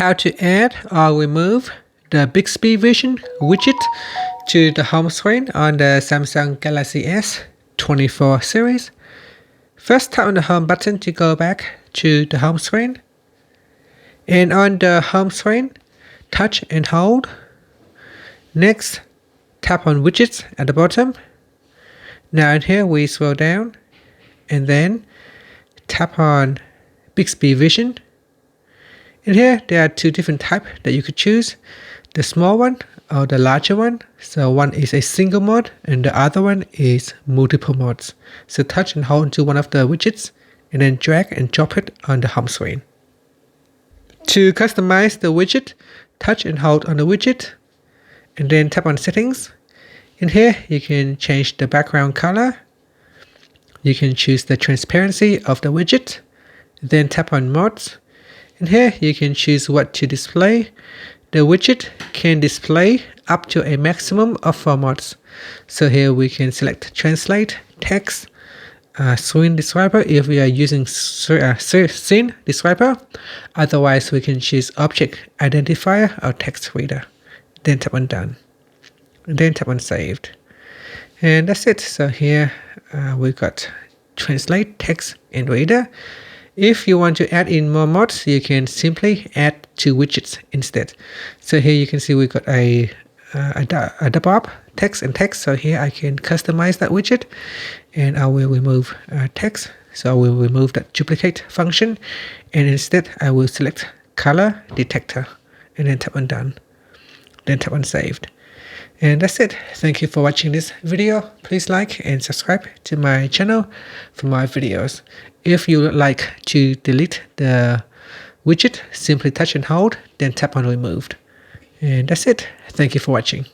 how to add or remove the Bixby Vision widget to the home screen on the Samsung Galaxy S24 series. First, tap on the home button to go back to the home screen. And on the home screen, touch and hold. Next, tap on widgets at the bottom. Now in here we scroll down and then tap on Bixby Vision. In here there are two different types that you could choose, the small one or the larger one. So one is a single mode and the other one is multiple modes. So touch and hold to one of the widgets and then drag and drop it on the home screen. To customize the widget, touch and hold on the widget and then tap on settings. In here you can change the background color. You can choose the transparency of the widget. Then tap on modes. In here you can choose what to display. The widget can display up to a maximum of 4 modes. So here we can select translate, text, screen describer if we are using scene describer. Otherwise we can choose object identifier or text reader. Then tap on done. And then tap on saved. And that's it. So here we got translate, text and reader. If you want to add in more modes, you can simply add 2 widgets instead. So here you can see we got a double up text and text. So here I can customize that widget and I will remove text. So I will remove that duplicate function and instead I will select color detector and then tap on done. Then tap on saved. And that's it. Thank you for watching this video. Please like and subscribe to my channel for more videos. If you would like to delete the widget, simply touch and hold, then tap on removed. And that's it. Thank you for watching.